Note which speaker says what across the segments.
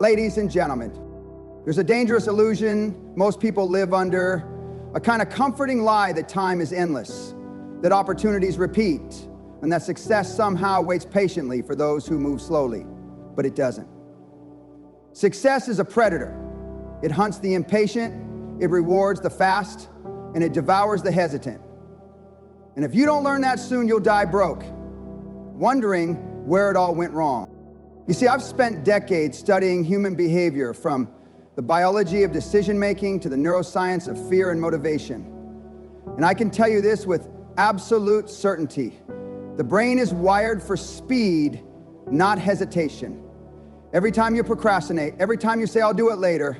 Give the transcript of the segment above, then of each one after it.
Speaker 1: Ladies and gentlemen, there's a dangerous illusion most people live under, a kind of comforting lie that time is endless, that opportunities repeat, and that success somehow waits patiently for those who move slowly. But it doesn't. Success is a predator. It hunts the impatient, it rewards the fast, and it devours the hesitant. And if you don't learn that soon, you'll die broke, wondering where it all went wrong. You see, I've spent decades studying human behavior, from the biology of decision-making to the neuroscience of fear and motivation. And I can tell you this with absolute certainty. The brain is wired for speed, not hesitation. Every time you procrastinate, every time you say, I'll do it later,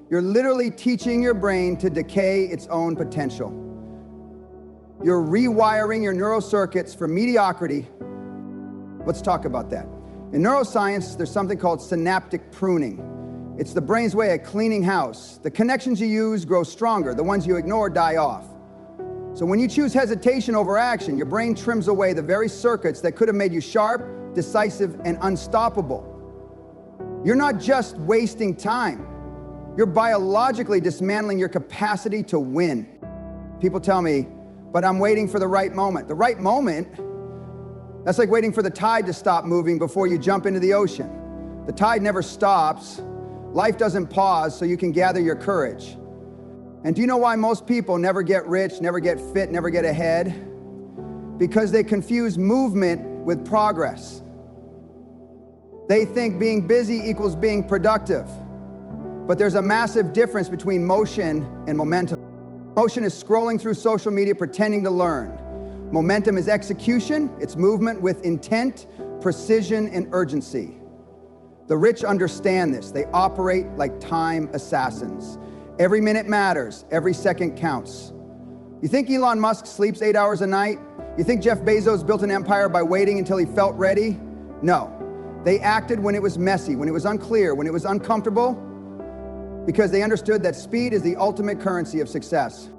Speaker 1: you're literally teaching your brain to decay its own potential. You're rewiring your neural circuits for mediocrity. Let's talk about that. In neuroscience, there's something called synaptic pruning. It's the brain's way of cleaning house. The connections you use grow stronger. The ones you ignore die off. So when you choose hesitation over action, your brain trims away the very circuits that could have made you sharp, decisive, and unstoppable. You're not just wasting time. You're biologically dismantling your capacity to win. People tell me, but I'm waiting for the right moment. The right moment? That's like waiting for the tide to stop moving before you jump into the ocean. The tide never stops. Life doesn't pause so you can gather your courage. And do you know why most people never get rich, never get fit, never get ahead? Because they confuse movement with progress. They think being busy equals being productive. But there's a massive difference between motion and momentum. Motion is scrolling through social media pretending to learn. Momentum is execution. It's movement with intent, precision, and urgency. The rich understand this. They operate like time assassins. Every minute matters. Every second counts. You think Elon Musk sleeps 8 hours a night? You think Jeff Bezos built an empire by waiting until he felt ready? No. They acted when it was messy, when it was unclear, when it was uncomfortable, because they understood that speed is the ultimate currency of success.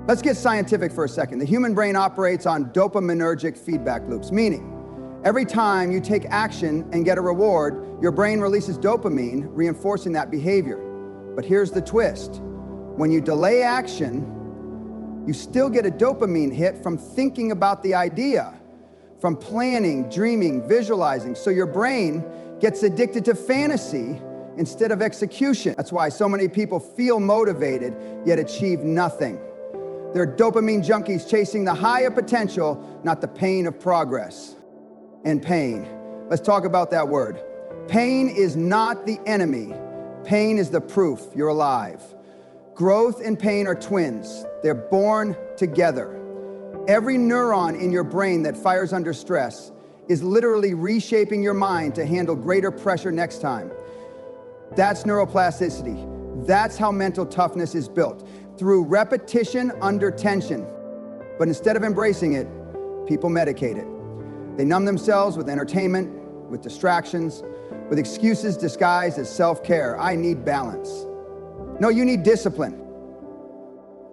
Speaker 1: Let's get scientific for a second. The human brain operates on dopaminergic feedback loops, meaning every time you take action and get a reward, your brain releases dopamine, reinforcing that behavior. But here's the twist. When you delay action, you still get a dopamine hit from thinking about the idea, from planning, dreaming, visualizing. So your brain gets addicted to fantasy instead of execution. That's why so many people feel motivated, yet achieve nothing. They're dopamine junkies chasing the high of potential, not the pain of progress. And pain. Let's talk about that word. Pain is not the enemy. Pain is the proof you're alive. Growth and pain are twins. They're born together. Every neuron in your brain that fires under stress is literally reshaping your mind to handle greater pressure next time. That's neuroplasticity. That's how mental toughness is built, through repetition under tension. But instead of embracing it, people medicate it. They numb themselves with entertainment, with distractions, with excuses disguised as self-care. I need balance. No, you need discipline.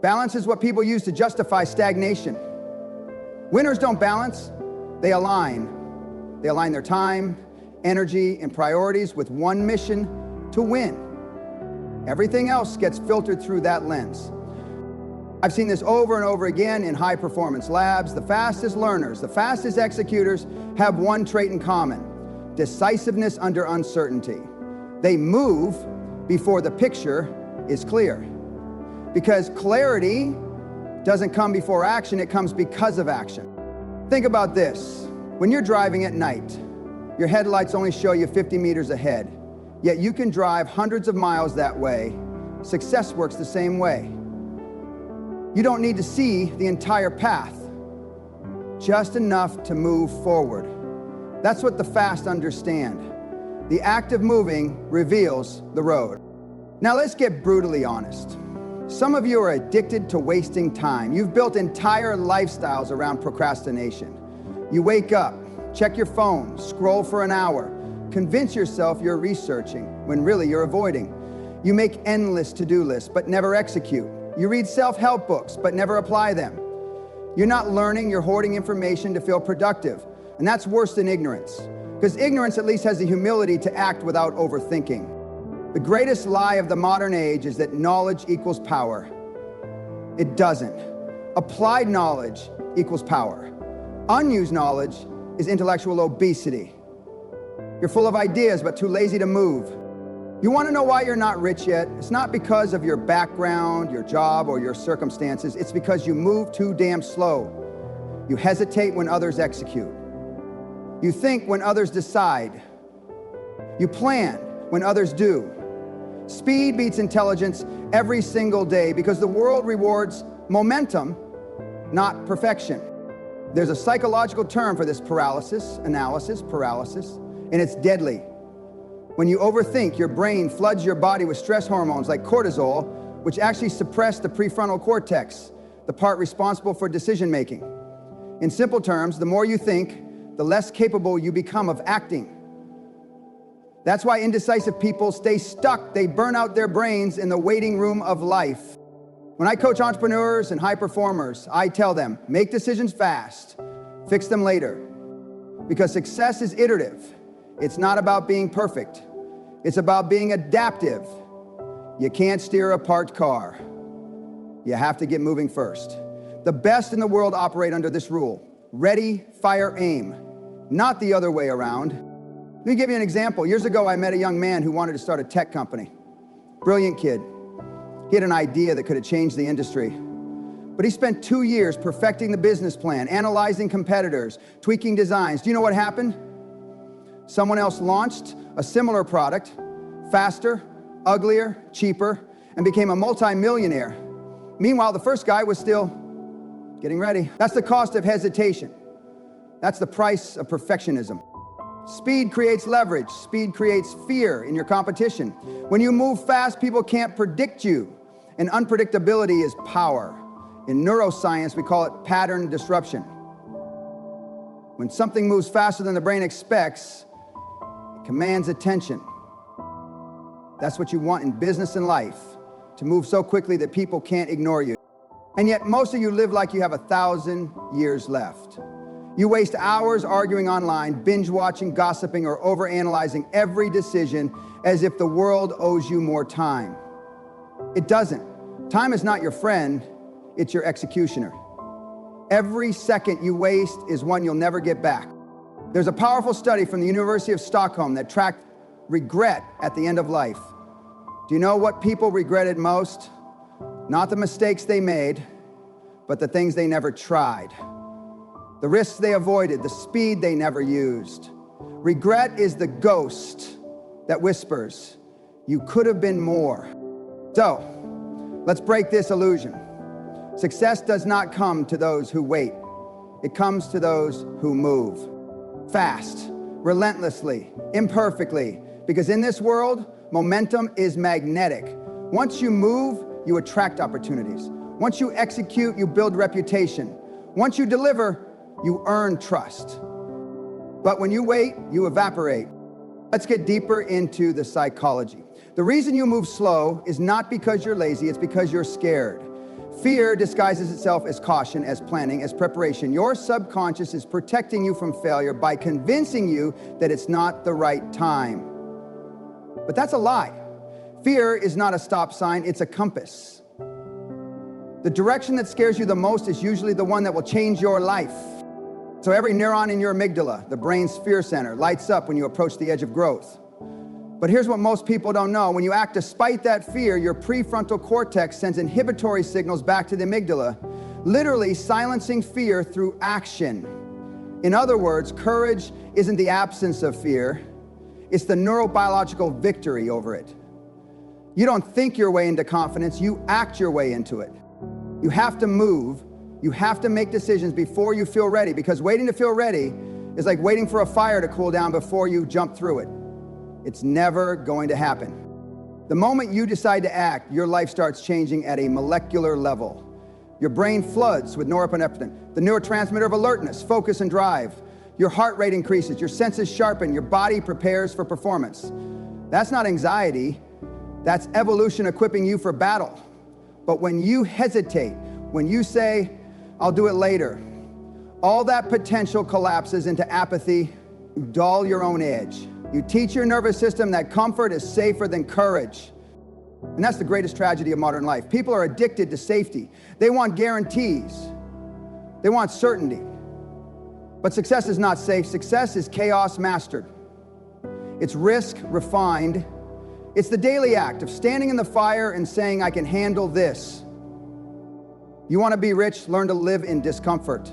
Speaker 1: Balance is what people use to justify stagnation. Winners don't balance, they align. They align their time, energy, and priorities with one mission: to win. Everything else gets filtered through that lens. I've seen this over and over again in high-performance labs. The fastest learners, the fastest executors have one trait in common: decisiveness under uncertainty. They move before the picture is clear. Because clarity doesn't come before action, it comes because of action. Think about this. When you're driving at night, your headlights only show you 50 meters ahead, yet you can drive hundreds of miles that way. Success works the same way. You don't need to see the entire path, just enough to move forward. That's what the fast understand. The act of moving reveals the road. Now let's get brutally honest. Some of you are addicted to wasting time. You've built entire lifestyles around procrastination. You wake up, check your phone, scroll for an hour, convince yourself you're researching when really you're avoiding. You make endless to-do lists but never execute. You read self-help books but never apply them. You're not learning, you're hoarding information to feel productive. And that's worse than ignorance, because ignorance at least has the humility to act without overthinking. The greatest lie of the modern age is that knowledge equals power. It doesn't. Applied knowledge equals power. Unused knowledge is intellectual obesity. You're full of ideas, but too lazy to move. You want to know why you're not rich yet? It's not because of your background, your job, or your circumstances. It's because you move too damn slow. You hesitate when others execute. You think when others decide. You plan when others do. Speed beats intelligence every single day because the world rewards momentum, not perfection. There's a psychological term for this paralysis, and it's deadly. When you overthink, your brain floods your body with stress hormones like cortisol, which actually suppress the prefrontal cortex, the part responsible for decision making. In simple terms, the more you think, the less capable you become of acting. That's why indecisive people stay stuck. They burn out their brains in the waiting room of life. When I coach entrepreneurs and high performers, I tell them, make decisions fast, fix them later. Because success is iterative. It's not about being perfect. It's about being adaptive. You can't steer a parked car. You have to get moving first. The best in the world operate under this rule. Ready, fire, aim. Not the other way around. Let me give you an example. Years ago, I met a young man who wanted to start a tech company. Brilliant kid. He had an idea that could have changed the industry. But he spent 2 years perfecting the business plan, analyzing competitors, tweaking designs. Do you know what happened? Someone else launched a similar product, faster, uglier, cheaper, and became a multi-millionaire. Meanwhile, the first guy was still getting ready. That's the cost of hesitation. That's the price of perfectionism. Speed creates leverage. Speed creates fear in your competition. When you move fast, people can't predict you. And unpredictability is power. In neuroscience, we call it pattern disruption. When something moves faster than the brain expects, it commands attention. That's what you want in business and life, to move so quickly that people can't ignore you. And yet most of you live like you have 1,000 years left. You waste hours arguing online, binge watching, gossiping, or overanalyzing every decision as if the world owes you more time. It doesn't. Time is not your friend, it's your executioner. Every second you waste is one you'll never get back. There's a powerful study from the University of Stockholm that tracked regret at the end of life. Do you know what people regretted most? Not the mistakes they made, but the things they never tried. The risks they avoided, the speed they never used. Regret is the ghost that whispers, you could have been more. So, let's break this illusion. Success does not come to those who wait. It comes to those who move. Fast, relentlessly, imperfectly, because in this world, momentum is magnetic. Once you move, you attract opportunities. Once you execute, you build reputation. Once you deliver, you earn trust. But when you wait, you evaporate. Let's get deeper into the psychology. The reason you move slow is not because you're lazy, it's because you're scared. Fear disguises itself as caution, as planning, as preparation. Your subconscious is protecting you from failure by convincing you that it's not the right time. But that's a lie. Fear is not a stop sign, it's a compass. The direction that scares you the most is usually the one that will change your life. So every neuron in your amygdala, the brain's fear center, lights up when you approach the edge of growth. But here's what most people don't know. When you act despite that fear, your prefrontal cortex sends inhibitory signals back to the amygdala, literally silencing fear through action. In other words, courage isn't the absence of fear, it's the neurobiological victory over it. You don't think your way into confidence, you act your way into it. You have to move. You have to make decisions before you feel ready, because waiting to feel ready is like waiting for a fire to cool down before you jump through it. It's never going to happen. The moment you decide to act, your life starts changing at a molecular level. Your brain floods with norepinephrine, the neurotransmitter of alertness, focus, and drive. Your heart rate increases, your senses sharpen, your body prepares for performance. That's not anxiety, that's evolution equipping you for battle. But when you hesitate, when you say, I'll do it later, all that potential collapses into apathy. You dull your own edge. You teach your nervous system that comfort is safer than courage. And that's the greatest tragedy of modern life. People are addicted to safety. They want guarantees. They want certainty. But success is not safe. Success is chaos mastered. It's risk refined. It's the daily act of standing in the fire and saying, I can handle this. You want to be rich? Learn to live in discomfort.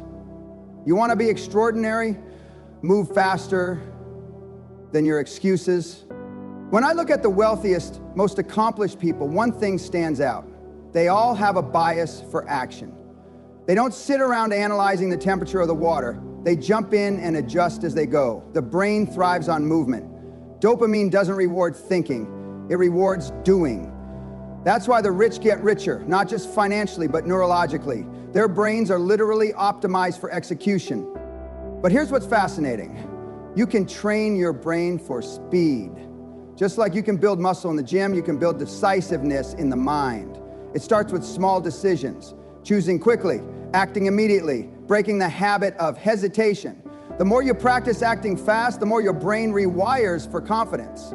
Speaker 1: You want to be extraordinary? Move faster than your excuses. When I look at the wealthiest, most accomplished people, one thing stands out. They all have a bias for action. They don't sit around analyzing the temperature of the water. They jump in and adjust as they go. The brain thrives on movement. Dopamine doesn't reward thinking. It rewards doing. That's why the rich get richer, not just financially, but neurologically. Their brains are literally optimized for execution. But here's what's fascinating. You can train your brain for speed. Just like you can build muscle in the gym, you can build decisiveness in the mind. It starts with small decisions, choosing quickly, acting immediately, breaking the habit of hesitation. The more you practice acting fast, the more your brain rewires for confidence.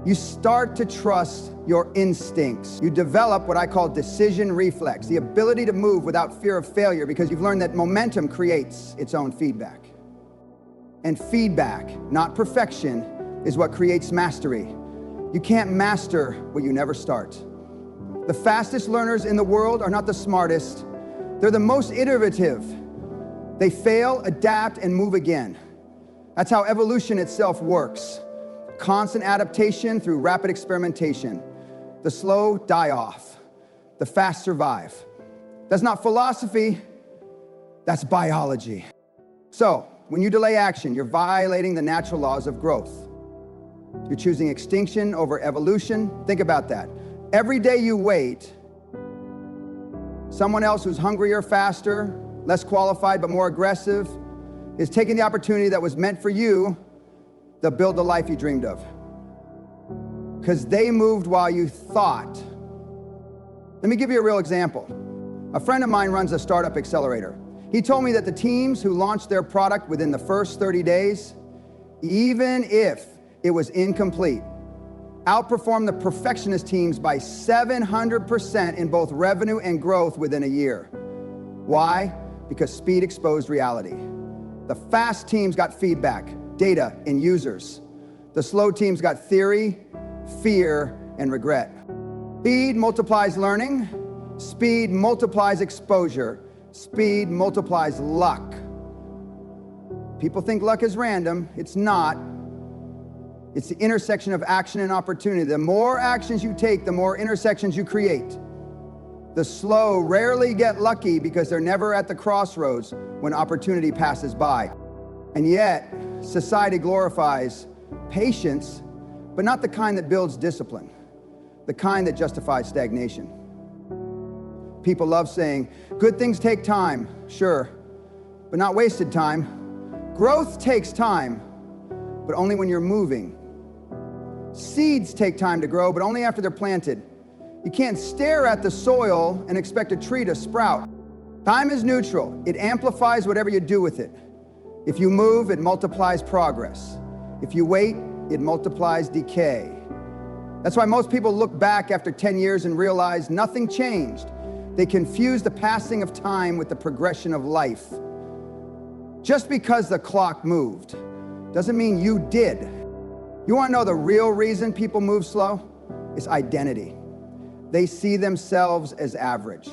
Speaker 1: You start to trust your instincts. You develop what I call decision reflex, the ability to move without fear of failure because you've learned that momentum creates its own feedback. And feedback, not perfection, is what creates mastery. You can't master what you never start. The fastest learners in the world are not the smartest. They're the most iterative. They fail, adapt, and move again. That's how evolution itself works. Constant adaptation through rapid experimentation. The slow die off. The fast survive. That's not philosophy. That's biology. So, when you delay action, you're violating the natural laws of growth. You're choosing extinction over evolution. Think about that. Every day you wait, someone else who's hungrier, faster, less qualified, but more aggressive, is taking the opportunity that was meant for you to build the life you dreamed of. Because they moved while you thought. Let me give you a real example. A friend of mine runs a startup accelerator. He told me that the teams who launched their product within the first 30 days, even if it was incomplete, outperformed the perfectionist teams by 700% in both revenue and growth within a year. Why? Because speed exposed reality. The fast teams got feedback, data, and users. The slow teams got theory, fear, and regret. Speed multiplies learning. Speed multiplies exposure. Speed multiplies luck. People think luck is random. It's not. It's the intersection of action and opportunity. The more actions you take, the more intersections you create. The slow rarely get lucky because they're never at the crossroads when opportunity passes by. And yet, society glorifies patience, but not the kind that builds discipline, the kind that justifies stagnation. People love saying, good things take time, sure, but not wasted time. Growth takes time, but only when you're moving. Seeds take time to grow, but only after they're planted. You can't stare at the soil and expect a tree to sprout. Time is neutral. It amplifies whatever you do with it. If you move, it multiplies progress. If you wait, it multiplies decay. That's why most people look back after 10 years and realize nothing changed. They confuse the passing of time with the progression of life. Just because the clock moved doesn't mean you did. You want to know the real reason people move slow? It's identity. They see themselves as average.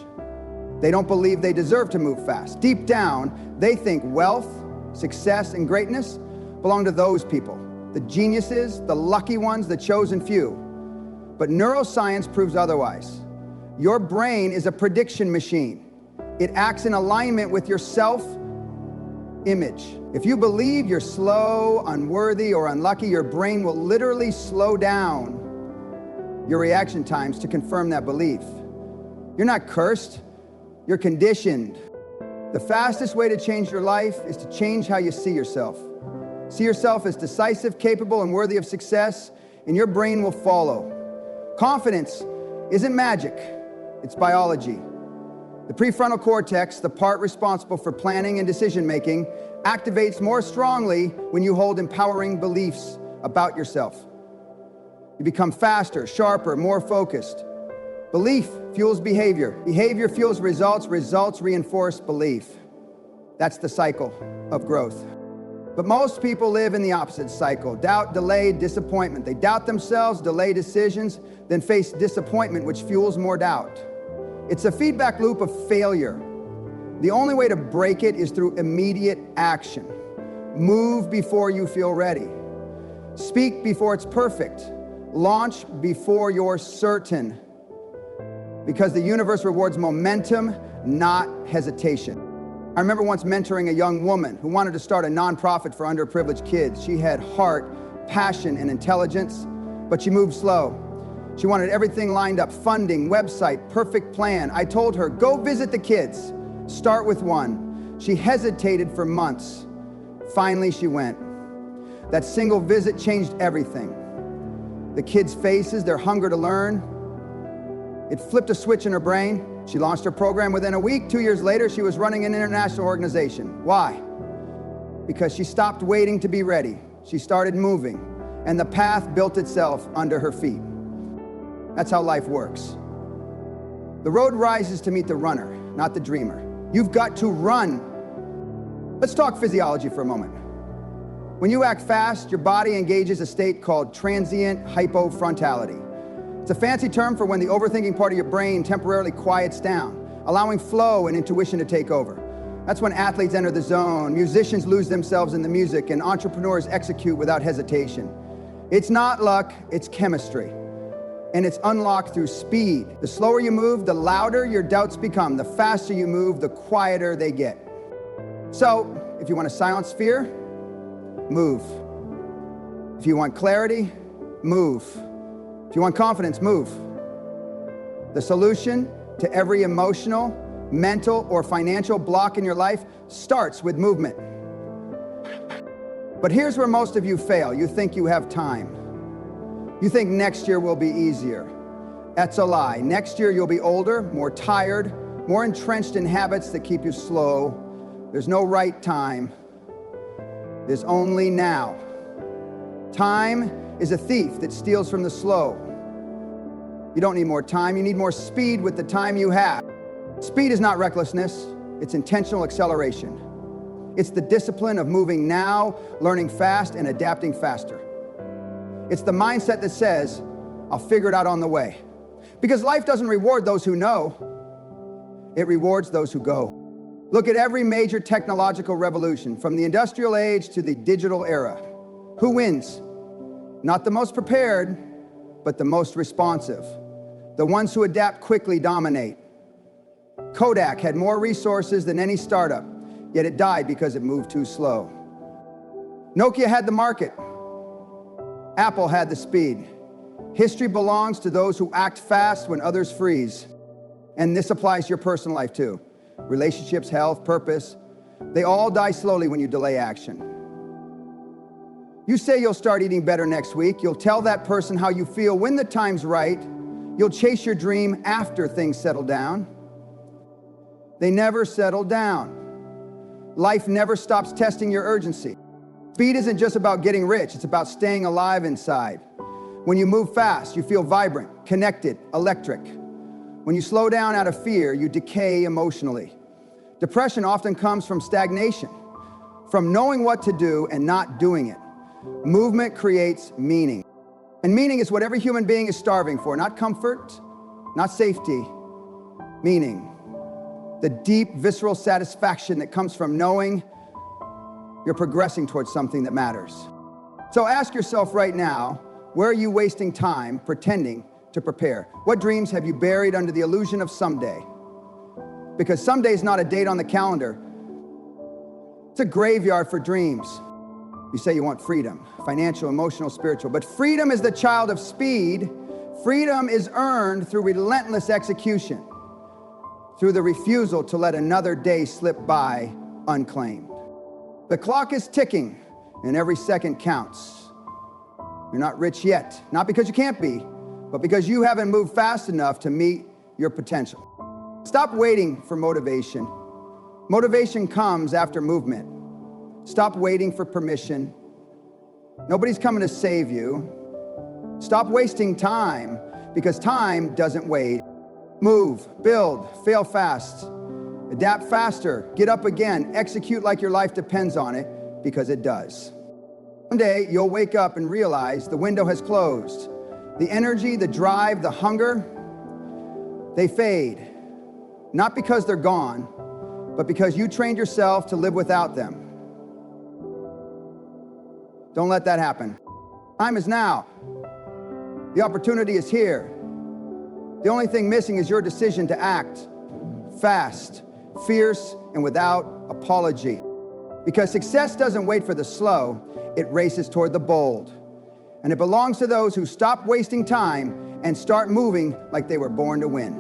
Speaker 1: They don't believe they deserve to move fast. Deep down, they think wealth, success, and greatness belong to those people. The geniuses, the lucky ones, the chosen few. But neuroscience proves otherwise. Your brain is a prediction machine. It acts in alignment with your self-image. If you believe you're slow, unworthy, or unlucky, your brain will literally slow down your reaction times to confirm that belief. You're not cursed, you're conditioned. The fastest way to change your life is to change how you see yourself. See yourself as decisive, capable, and worthy of success, and your brain will follow. Confidence isn't magic, it's biology. The prefrontal cortex, the part responsible for planning and decision-making, activates more strongly when you hold empowering beliefs about yourself. You become faster, sharper, more focused. Belief fuels behavior. Behavior fuels results. Results reinforce belief. That's the cycle of growth. But most people live in the opposite cycle: doubt, delay, disappointment. They doubt themselves, delay decisions, then face disappointment, which fuels more doubt. It's a feedback loop of failure. The only way to break it is through immediate action. Move before you feel ready. Speak before it's perfect. Launch before you're certain. Because the universe rewards momentum, not hesitation. I remember once mentoring a young woman who wanted to start a nonprofit for underprivileged kids. She had heart, passion, and intelligence, but she moved slow. She wanted everything lined up: funding, website, perfect plan. I told her, go visit the kids. Start with one. She hesitated for months. Finally, she went. That single visit changed everything. The kids' faces, their hunger to learn, it flipped a switch in her brain. She launched her program within a week. 2 years later, she was running an international organization. Why? Because she stopped waiting to be ready. She started moving, and the path built itself under her feet. That's how life works. The road rises to meet the runner, not the dreamer. You've got to run. Let's talk physiology for a moment. When you act fast, your body engages a state called transient hypofrontality. It's a fancy term for when the overthinking part of your brain temporarily quiets down, allowing flow and intuition to take over. That's when athletes enter the zone, musicians lose themselves in the music, and entrepreneurs execute without hesitation. It's not luck, it's chemistry. And it's unlocked through speed. The slower you move, the louder your doubts become. The faster you move, the quieter they get. So, if you want to silence fear, move. If you want clarity, move. If you want confidence, move. The solution to every emotional, mental, or financial block in your life starts with movement. But here's where most of you fail. You think you have time. You think next year will be easier. That's a lie. Next year you'll be older, more tired, more entrenched in habits that keep you slow. There's no right time. There's only now. Time is a thief that steals from the slow. You don't need more time, you need more speed with the time you have. Speed is not recklessness, it's intentional acceleration. It's the discipline of moving now, learning fast, and adapting faster. It's the mindset that says, I'll figure it out on the way. Because life doesn't reward those who know, it rewards those who go. Look at every major technological revolution, from the industrial age to the digital era. Who wins? Not the most prepared, but the most responsive. The ones who adapt quickly dominate. Kodak had more resources than any startup, yet it died because it moved too slow. Nokia had the market. Apple had the speed. History belongs to those who act fast when others freeze. And this applies to your personal life too. Relationships, health, purpose, they all die slowly when you delay action. You say you'll start eating better next week. You'll tell that person how you feel when the time's right. You'll chase your dream after things settle down. They never settle down. Life never stops testing your urgency. Speed isn't just about getting rich, it's about staying alive inside. When you move fast, you feel vibrant, connected, electric. When you slow down out of fear, you decay emotionally. Depression often comes from stagnation, from knowing what to do and not doing it. Movement creates meaning. And meaning is what every human being is starving for, not comfort, not safety, meaning. The deep, visceral satisfaction that comes from knowing you're progressing towards something that matters. So ask yourself right now, where are you wasting time pretending to prepare? What dreams have you buried under the illusion of someday? Because someday is not a date on the calendar. It's a graveyard for dreams. You say you want freedom, financial, emotional, spiritual, but freedom is the child of speed. Freedom is earned through relentless execution, through the refusal to let another day slip by unclaimed. The clock is ticking, and every second counts. You're not rich yet, not because you can't be, but because you haven't moved fast enough to meet your potential. Stop waiting for motivation. Motivation comes after movement. Stop waiting for permission. Nobody's coming to save you. Stop wasting time, because time doesn't wait. Move, build, fail fast, adapt faster, get up again, execute like your life depends on it, because it does. One day, you'll wake up and realize the window has closed. The energy, the drive, the hunger, they fade. Not because they're gone, but because you trained yourself to live without them. Don't let that happen. Time is now. The opportunity is here. The only thing missing is your decision to act fast, fierce, and without apology. Because success doesn't wait for the slow, it races toward the bold. And it belongs to those who stop wasting time and start moving like they were born to win.